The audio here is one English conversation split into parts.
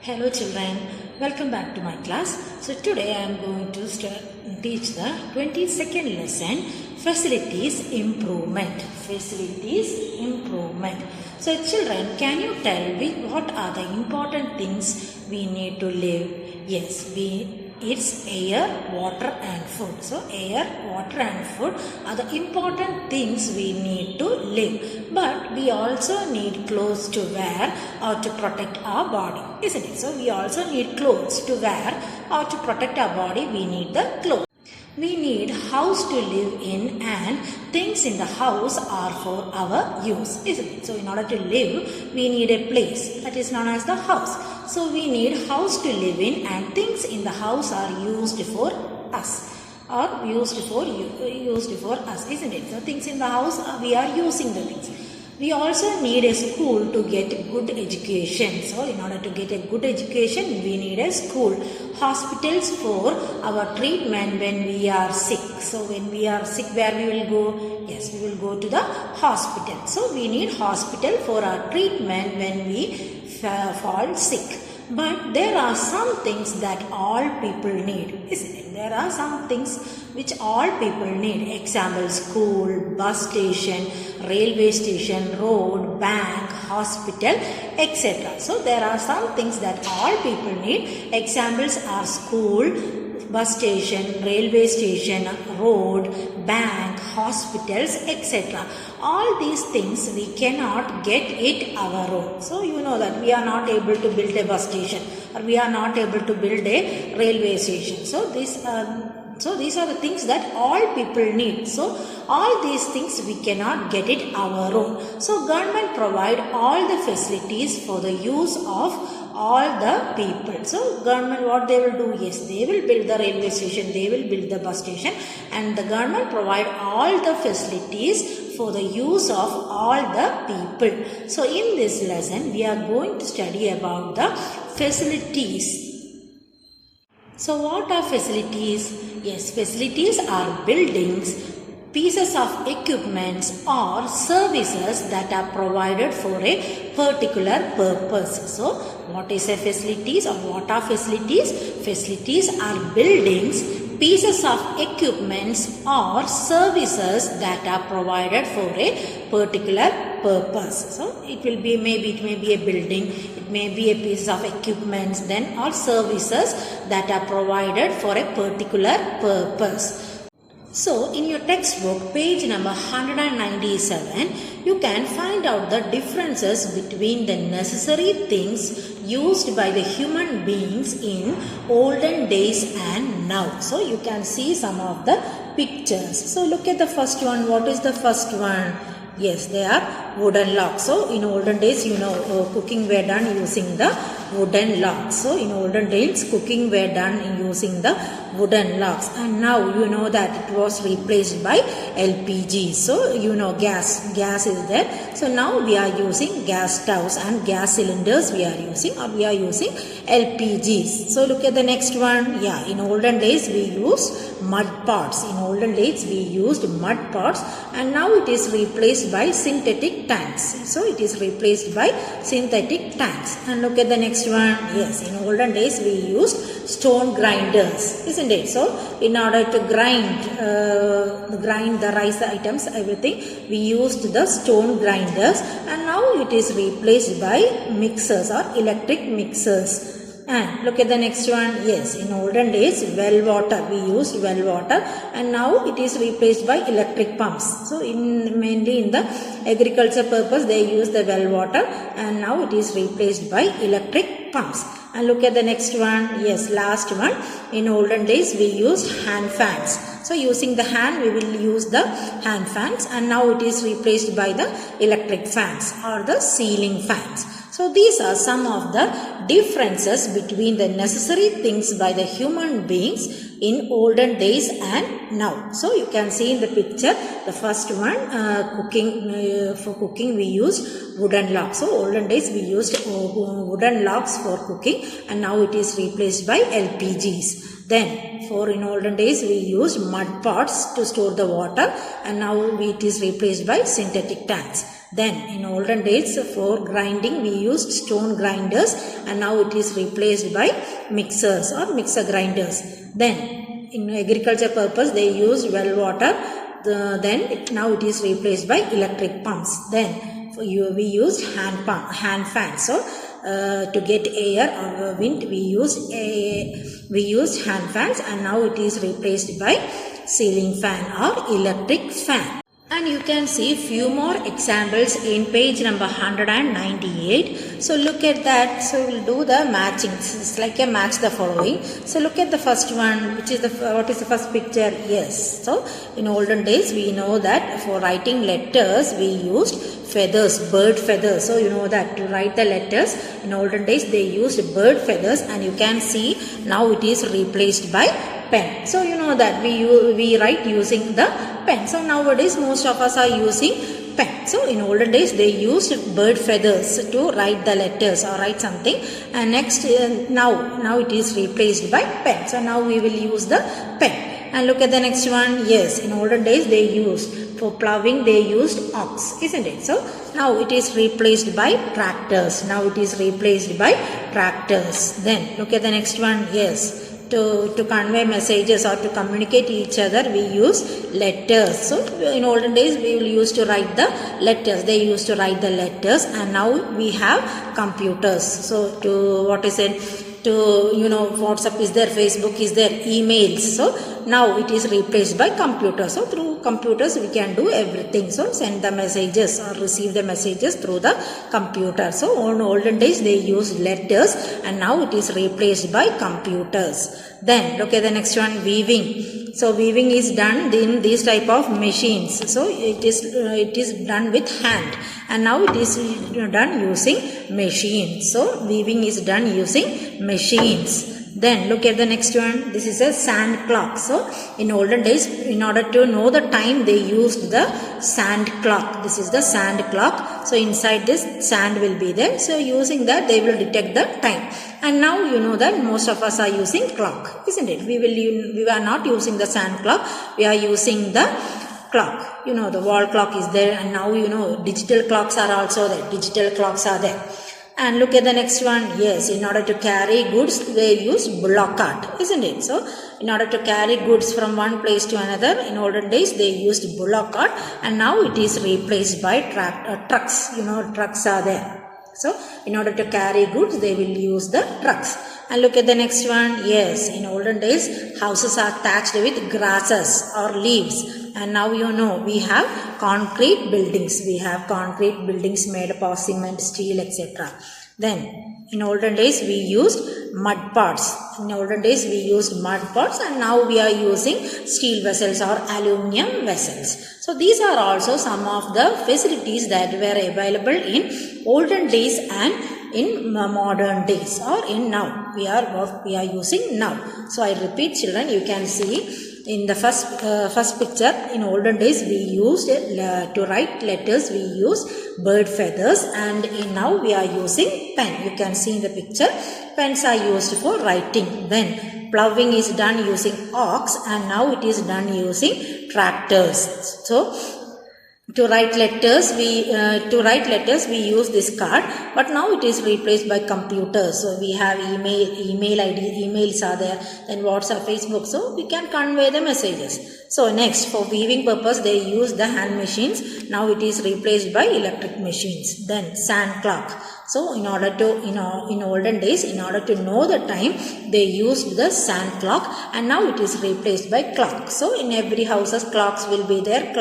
Hello children, welcome back to my class. So today I am going to teach the 22nd lesson, Facilities Improvement. Facilities Improvement. So children, can you tell me what are the important things we need to live? Yes, it's air, water and food. So air, water and food are the important things we need to live. But we also need clothes to wear or to protect our body, isn't it? So we also need clothes to wear or to protect our body. We need the clothes. We need house to live in and things in the house are for our use, isn't it? So in order to live, we need a place that is known as the house. So we need house to live in and things in the house are used for us or used for us, isn't it? So things in the house, we are using the things. We also need a school to get good education. So in order to get a good education, we need a school. Hospitals for our treatment when we are sick. So when we are sick, where we will go? Yes, we will go to the hospital. So we need hospital for our treatment when we fall sick. But there are some things that all people need, isn't it? There are some things which all people need. Example, school, bus station, railway station, road, bank, hospital, etc. So there are some things that all people need. Examples are school, bus station, railway station, road, bank, hospitals, etc. All these things we cannot get it our own. So you know that we are not able to build a bus station or we are not able to build a railway station. So these are the things that all people need. So all these things we cannot get it our own. So government provide all the facilities for the use of all the people. So government, what they will do? Yes, they will build the railway station, they will build the bus station, and the government provide all the facilities for the use of all the people. So in this lesson, we are going to study about the facilities. So what are facilities? Yes, facilities are buildings, pieces of equipments or services that are provided for a particular purpose. So what is a facilities or what are facilities? Facilities are buildings, pieces of equipments or services that are provided for a particular purpose. So it may be a building, it may be a piece of equipments then or services that are provided for a particular purpose. So in your textbook, page number 197, you can find out the differences between the necessary things used by the human beings in olden days and now. So you can see some of the pictures. So look at the first one. What is the first one? Yes, they are wooden logs. So in olden days, cooking were done using the wooden logs. So in olden days, cooking were done using the wooden logs. And now you know that it was replaced by LPG. So gas is there. So now we are using gas stoves and gas cylinders we are using LPGs. So look at the next one. Yeah, in olden days we used mud pots. In olden days we used mud pots and now it is replaced by synthetic tanks. So it is replaced by synthetic tanks. And look at the next one. Yes, in olden days we used stone grinders, isn't it? So in order to grind the rice items, everything, we used the stone grinders and now it is replaced by mixers or electric mixers. And look at the next one. Yes, in olden days, well water, we used well water and now it is replaced by electric pumps. So mainly in the agriculture purpose, they use the well water and now it is replaced by electric pumps. And look at the next one. Yes, last one. In olden days, we used hand fans. So using the hand, we will use the hand fans and now it is replaced by the electric fans or the ceiling fans. So these are some of the differences between the necessary things by the human beings in olden days and now. So you can see in the picture, the first one, for cooking we used wooden logs. So olden days we used wooden logs for cooking and now it is replaced by LPGs. Then in olden days we used mud pots to store the water and now it is replaced by synthetic tanks. Then in olden days for grinding we used stone grinders, and now it is replaced by mixers or mixer grinders. Then in agriculture purpose they used well water, now it is replaced by electric pumps. Then we used hand fans. So to get air or wind we used hand fans, and now it is replaced by ceiling fan or electric fan. And you can see few more examples in page number 198. So look at that. So we'll do the matching. It's like a match the following. So look at the first one, which is what is the first picture? Yes. So in olden days we know that for writing letters we used feathers, bird feathers. So you know that to write the letters in olden days they used bird feathers, and you can see now it is replaced by pen. So you know that we write using the pen. So nowadays most of us are using pen. So in olden days they used bird feathers to write the letters or write something, and next now it is replaced by pen. So now we will use the pen. And look at the next one. Yes, in olden days they used, for plowing they used ox, isn't it? So now it is replaced by tractors. Now it is replaced by tractors. Then look at the next one. Yes, to convey messages or to communicate each other we use letters. So in olden days we will used to write the letters. They used to write the letters, and now we have computers. So to WhatsApp is there, Facebook is there, emails. So now it is replaced by computers. So through computers we can do everything. So send the messages or receive the messages through the computer. So in olden days they used letters, and now it is replaced by computers. Then look at the next one, weaving. So weaving is done in these type of machines. So it is done with hand, and now it is done using machines. So weaving is done using machines. Then look at the next one. This is a sand clock. So in olden days, in order to know the time, they used the sand clock. This is the sand clock. So inside this sand will be there. So using that they will detect the time. And now you know that most of us are using clock, isn't it? We are not using the sand clock. We are using the clock. You know, the wall clock is there, and now you know digital clocks are also there. Digital clocks are there. And look at the next one. Yes, in order to carry goods they use bullock cart, isn't it? So in order to carry goods from one place to another, in olden days they used bullock cart, and now it is replaced by trucks. You know, trucks are there. So in order to carry goods they will use the trucks. And look at the next one. Yes, in olden days houses are thatched with grasses or leaves, and now you know we have concrete buildings. We have concrete buildings made up of cement, steel, etc. Then in olden days we used mud pots. In olden days we used mud pots, and now we are using steel vessels or aluminium vessels. So these are also some of the facilities that were available in olden days and in modern days, or in now. We are using now. So I repeat, children, you can see in the first picture, in olden days we used to write letters we used bird feathers, and now we are using pen. You can see in the picture pens are used for writing. Then ploughing is done using ox, and now it is done using tractors. So to write letters we use this card, but now it is replaced by computers. So we have email ID, emails are there, then WhatsApp, Facebook, so we can convey the messages. So next, for weaving purpose they use the hand machines. Now it is replaced by electric machines. Then sand clock. So in olden days, in order to know the time, they used the sand clock, and now it is replaced by clock. So in every houses clock will be there,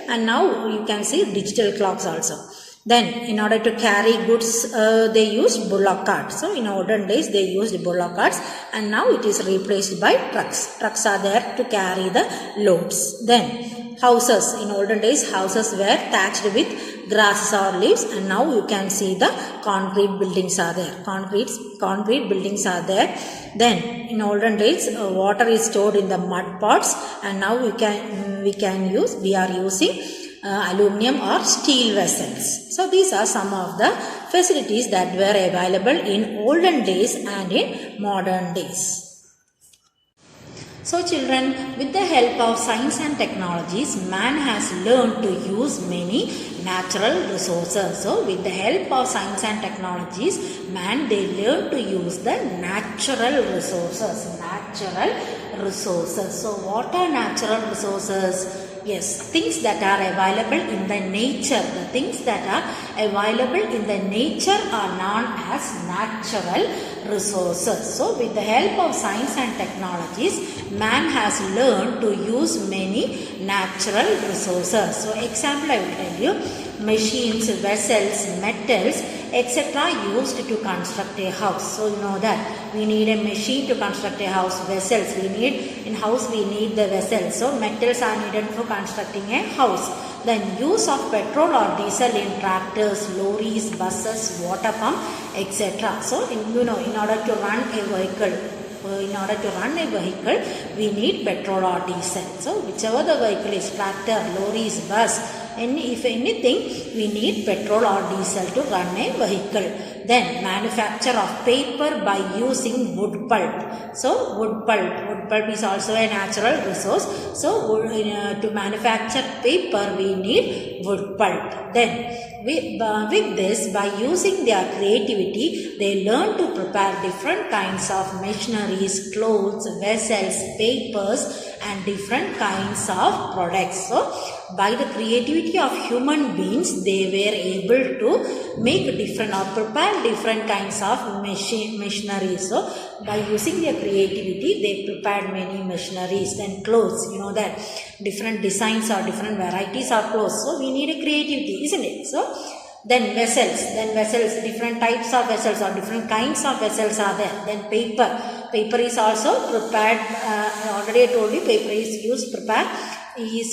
and now you can see digital clocks also. Then in order to carry goods they used bullock carts. So in olden days they used bullock carts, and now it is replaced by trucks. Trucks are there to carry the loads. Then houses. In olden days houses were thatched with grasses or leaves, and now you can see the concrete buildings are there. Concrete buildings are there. Then in olden days water is stored in the mud pots, and now we are using aluminium or steel vessels. So these are some of the facilities that were available in olden days and in modern days. So children, with the help of science and technologies, man has learned to use many natural resources. So with the help of science and technologies, they learn to use the natural resources. So what are natural resources? Yes, things that are available in the nature. The things that are available in the nature are known as natural resources. So with the help of science and technologies, man has learned to use many natural resources. So example I will tell you, machines, vessels, metals, etc. used to construct a house. So you know that we need a machine to construct a house, vessels we need, in house we need the vessels. So metals are needed for constructing a house. Then use of petrol or diesel in tractors, lorries, buses, water pump, etc. So in order to run a vehicle, we need petrol or diesel. So whichever the vehicle is, tractor, lorries, bus, if anything, we need petrol or diesel to run a vehicle. Then manufacture of paper by using wood pulp. So wood pulp is also a natural resource. So to manufacture paper, we need wood pulp. Then with this, by using their creativity, they learn to prepare different kinds of machineries, clothes, vessels, papers, and different kinds of products. So by the creativity of human beings, they were able to make different or prepare different kinds of machineries. So by using their creativity, they prepared many machineries. Then clothes, you know that different designs or different varieties of clothes. So we need a creativity, isn't it? So then vessels, different types of vessels or different kinds of vessels are there. Then paper is also prepared. Already I told you, paper is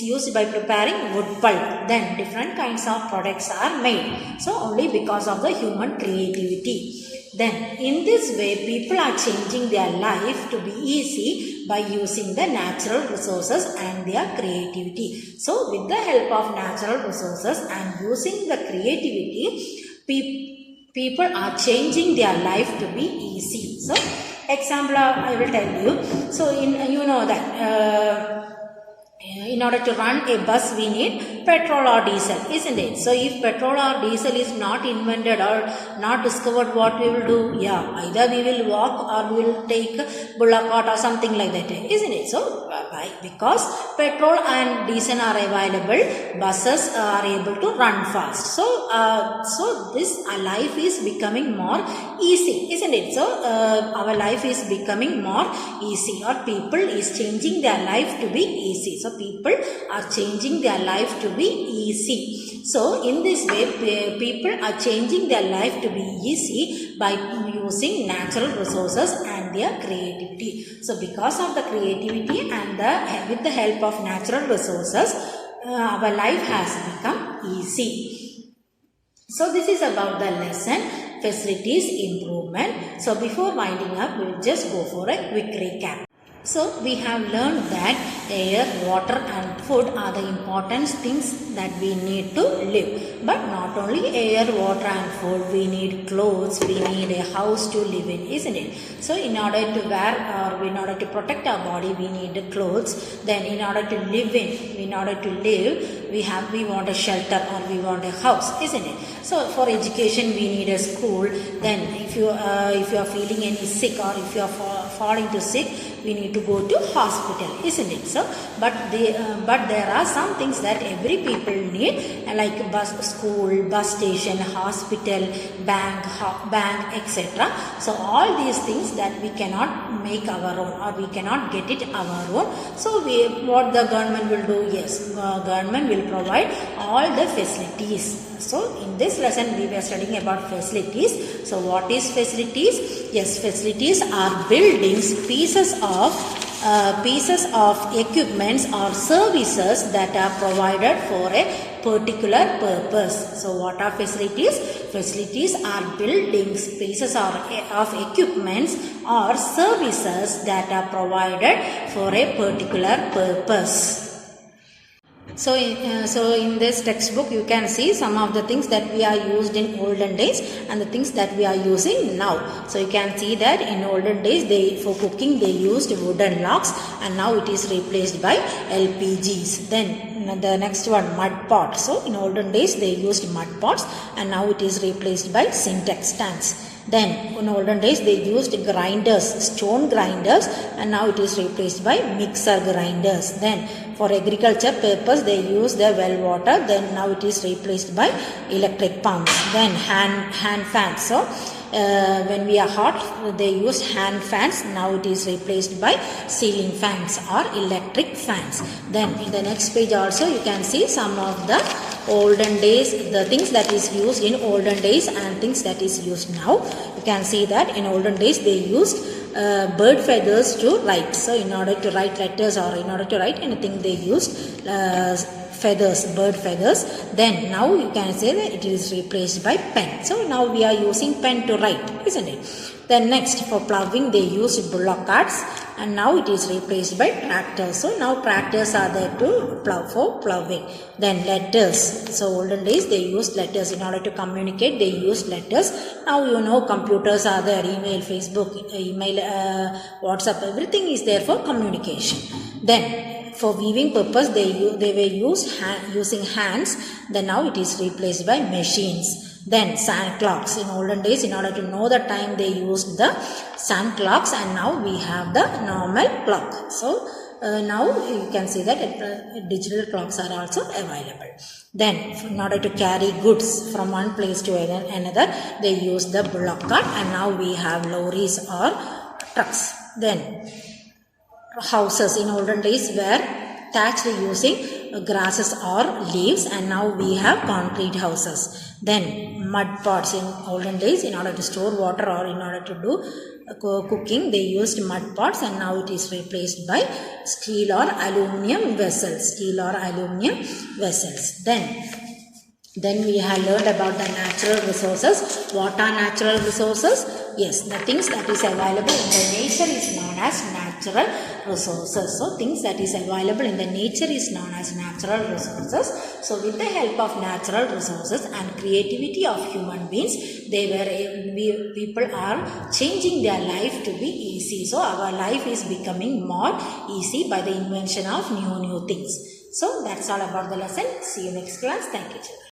used by preparing wood pulp. Then different kinds of products are made. So only because of the human creativity. Then in this way, people are changing their life to be easy by using the natural resources and their creativity. So with the help of natural resources and using the creativity, people are changing their life to be easy. So example I will tell you. So in order to run a bus, we need petrol or diesel, isn't it? So if petrol or diesel is not invented or not discovered, what we will do? Yeah, either we will walk or we will take bullock cart or something like that, isn't it? So because petrol and diesel are available, buses are able to run fast. So this life is becoming more easy, isn't it? So our life is becoming more easy, or people is changing their life to be easy. So people are changing their life to be easy. So in this way, people are changing their life to be easy by using natural resources and their creativity. So because of the creativity and with the help of natural resources, our life has become easy. So this is about the lesson facilities improvement. So before winding up, we will just go for a quick recap. So we have learned that air, water and food are the important things that we need to live. But not only air, water and food, we need clothes, we need a house to live in, isn't it? So in order to wear or in order to protect our body, we need clothes. Then in order to live we want a shelter or we want a house, isn't it? So for education, we need a school. Then if you are feeling any sick or if you are falling to sick, we need to go to hospital, isn't it? So but there are some things that every people need, like school, bus station, hospital, bank, etc. So all these things that we cannot make our own or we cannot get it our own. So what the government will do? Yes, government will provide all the facilities. So in this lesson we were studying about facilities. So what is facilities? Yes, facilities are buildings, pieces of equipments or services that are provided for a particular purpose. So what are facilities? Facilities are buildings, pieces of equipments or services that are provided for a particular purpose. So in this textbook you can see some of the things that we are used in olden days and the things that we are using now. So you can see that in olden days for cooking they used wooden logs, and now it is replaced by LPGs. Then the next one, mud pot. So in olden days they used mud pots, and now it is replaced by Syntex tanks. Then in olden days they used grinders, stone grinders, and now it is replaced by mixer grinders. Then for agriculture purpose they use the well water, then now it is replaced by electric pumps. Then hand fans. So when we are hot they use hand fans, now it is replaced by ceiling fans or electric fans. Then in the next page also you can see some of the olden days, the things that is used in olden days and things that is used now. You can see that in olden days they used bird feathers to write. So in order to write letters or in order to write anything they used feathers, bird feathers. Then now you can say that it is replaced by pen. So now we are using pen to write, isn't it? Then next, for ploughing they used bullock carts, and now it is replaced by tractors. So now tractors are there to plough for ploughing. Then letters. So olden days they used letters in order to communicate. They used letters. Now you know computers are there, email, Facebook, WhatsApp, everything is there for communication. Then for weaving purpose they were using hands. Then now it is replaced by machines. Then sand clocks. In olden days in order to know the time they used the sand clocks, and now we have the normal clock. So now you can see that digital clocks are also available. Then in order to carry goods from one place to another they use the bullock cart, and now we have lorries or trucks. Then houses in olden days were thatched using grasses or leaves, and now we have concrete houses. Then mud pots. In olden days in order to store water or in order to do cooking they used mud pots, and now it is replaced by steel or aluminium vessels. Then we have learned about the natural resources. What are natural resources? Yes, the things that is available in the nature is known as natural resources. So things that is available in the nature is known as natural resources. So with the help of natural resources and creativity of human beings, people are changing their life to be easy. So our life is becoming more easy by the invention of new things. So that's all about the lesson. See you next class. Thank you, children.